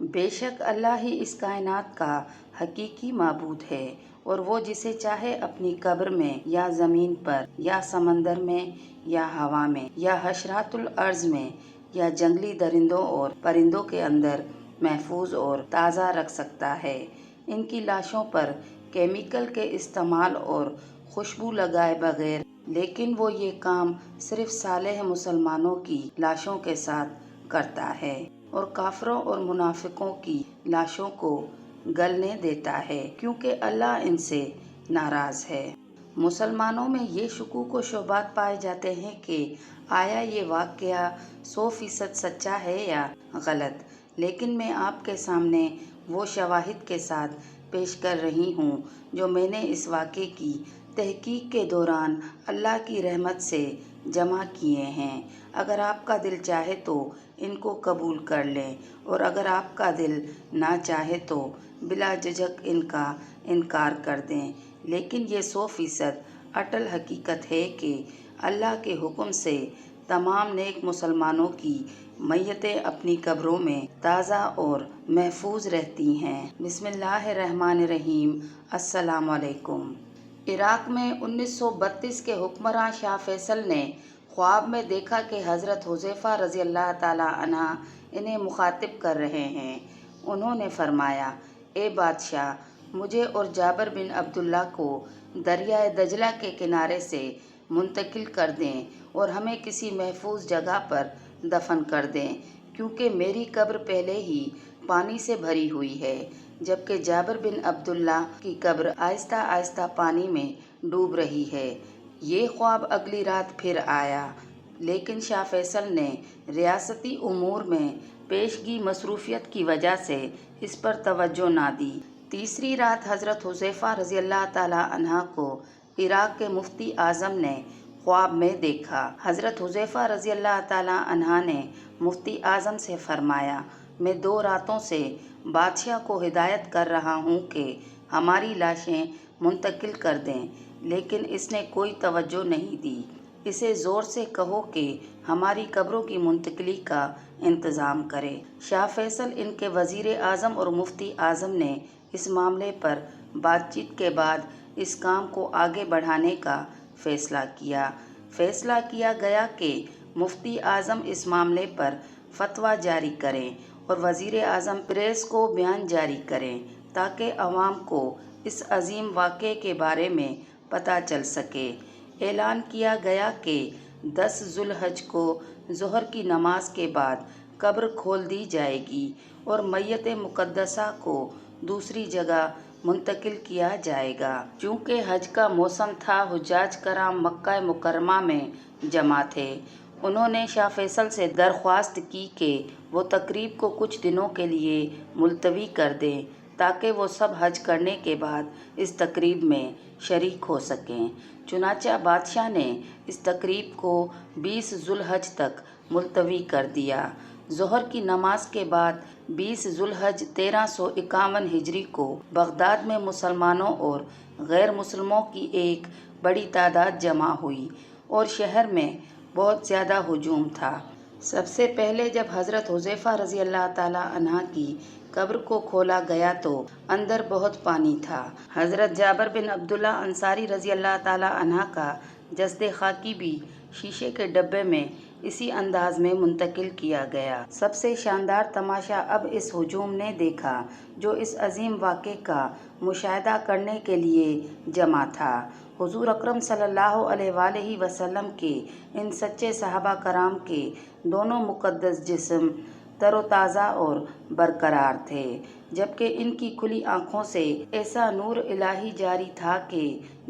بے شک اللہ ہی اس کائنات کا حقیقی معبود ہے، اور وہ جسے چاہے اپنی قبر میں یا زمین پر یا سمندر میں یا ہوا میں یا حشرات الارض میں یا جنگلی درندوں اور پرندوں کے اندر محفوظ اور تازہ رکھ سکتا ہے۔ ان کی لاشوں پر کیمیکل کے استعمال اور خوشبو لگائے بغیر، لیکن وہ یہ کام صرف صالح مسلمانوں کی لاشوں کے ساتھ کرتا ہے اور کافروں اور منافقوں کی لاشوں کو گلنے دیتا ہے، کیونکہ اللہ ان سے ناراض ہے۔ مسلمانوں میں یہ شکوک و شبہات پائے جاتے ہیں کہ آیا یہ واقعہ 100% سچا ہے یا غلط، لیکن میں آپ کے سامنے وہ شواہد کے ساتھ پیش کر رہی ہوں جو میں نے اس واقعے کی تحقیق کے دوران اللہ کی رحمت سے جمع کیے ہیں۔ اگر آپ کا دل چاہے تو ان کو قبول کر لیں، اور اگر آپ کا دل نہ چاہے تو بلا جھجک ان کا انکار کر دیں، لیکن یہ 100% اٹل حقیقت ہے کہ اللہ کے حکم سے تمام نیک مسلمانوں کی میتیں اپنی قبروں میں تازہ اور محفوظ رہتی ہیں۔ بسم اللہ الرحمن الرحیم۔ السلام علیکم۔ عراق میں 1932 کے حکمراں شاہ فیصل نے خواب میں دیکھا کہ حضرت حذیفہ رضی اللہ تعالیٰ عنہ انہیں مخاطب کر رہے ہیں۔ انہوں نے فرمایا، اے بادشاہ، مجھے اور جابر بن عبداللہ کو دریائے دجلہ کے کنارے سے منتقل کر دیں اور ہمیں کسی محفوظ جگہ پر دفن کر دیں، کیونکہ میری قبر پہلے ہی پانی سے بھری ہوئی ہے، جبکہ جابر بن عبداللہ کی قبر آہستہ آہستہ پانی میں ڈوب رہی ہے۔ یہ خواب اگلی رات پھر آیا، لیکن شاہ فیصل نے ریاستی امور میں پیشگی مصروفیت کی وجہ سے اس پر توجہ نہ دی۔ تیسری رات حضرت حذیفہ رضی اللہ تعالیٰ عنہ کو عراق کے مفتی اعظم نے خواب میں دیکھا۔ حضرت حذیفہ رضی اللہ تعالیٰ عنہ نے مفتی اعظم سے فرمایا، میں 2 راتوں سے بادشاہ کو ہدایت کر رہا ہوں کہ ہماری لاشیں منتقل کر دیں، لیکن اس نے کوئی توجہ نہیں دی۔ اسے زور سے کہو کہ ہماری قبروں کی منتقلی کا انتظام کرے۔ شاہ فیصل ان کے وزیر اعظم اور مفتی اعظم نے اس معاملے پر بات چیت کے بعد اس کام کو آگے بڑھانے کا فیصلہ کیا۔ فیصلہ کیا گیا کہ مفتی اعظم اس معاملے پر فتویٰ جاری کریں اور وزیر اعظم پریس کو بیان جاری کریں، تاکہ عوام کو اس عظیم واقعے کے بارے میں پتہ چل سکے۔ اعلان کیا گیا کہ 10 ذو الحج کو ظہر کی نماز کے بعد قبر کھول دی جائے گی اور میت مقدسہ کو دوسری جگہ منتقل کیا جائے گا۔ چونکہ حج کا موسم تھا، حجاج کرام مکہ مکرمہ میں جمع تھے۔ انہوں نے شاہ فیصل سے درخواست کی کہ وہ تقریب کو کچھ دنوں کے لیے ملتوی کر دیں، تاکہ وہ سب حج کرنے کے بعد اس تقریب میں شریک ہو سکیں۔ چنانچہ بادشاہ نے اس تقریب کو 20 ذو الحج تک ملتوی کر دیا۔ ظہر کی نماز کے بعد 20 ذو الحج 1351 ہجری کو بغداد میں مسلمانوں اور غیر مسلموں کی ایک بڑی تعداد جمع ہوئی اور شہر میں بہت زیادہ ہجوم تھا۔ سب سے پہلے جب حضرت حذیفہ رضی اللہ تعالیٰ عنہ کی قبر کو کھولا گیا تو اندر بہت پانی تھا۔ حضرت جابر بن عبداللہ انصاری رضی اللہ تعالیٰ عنہ کا جسد خاکی بھی شیشے کے ڈبے میں اسی انداز میں منتقل کیا گیا۔ سب سے شاندار تماشا اب اس ہجوم نے دیکھا جو اس عظیم واقعے کا مشاہدہ کرنے کے لیے جمع تھا۔ حضور اکرم صلی اللہ علیہ وآلہ وسلم کے ان سچے صحابہ کرام کے دونوں مقدس جسم تر و تازہ اور برقرار تھے، جبکہ ان کی کھلی آنکھوں سے ایسا نور الہی جاری تھا کہ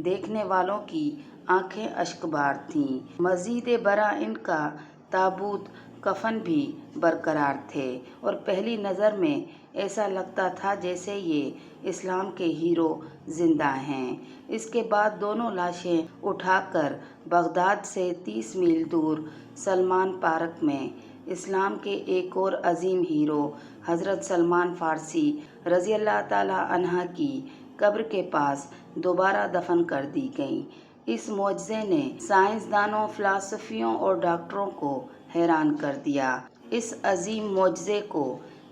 دیکھنے والوں کی آنکھیں اشکبار تھیں۔ مزید برآں ان کا تابوت کفن بھی برقرار تھے اور پہلی نظر میں ایسا لگتا تھا جیسے یہ اسلام کے ہیرو زندہ ہیں۔ اس کے بعد دونوں لاشیں اٹھا کر بغداد سے 30 میل دور سلمان پارک میں اسلام کے ایک اور عظیم ہیرو حضرت سلمان فارسی رضی اللہ تعالیٰ عنہ کی قبر کے پاس دوبارہ دفن کر دی گئیں۔ اس معجزے نے سائنسدانوں، فلاسفیوں اور ڈاکٹروں کو حیران کر دیا۔ اس عظیم معجزے کو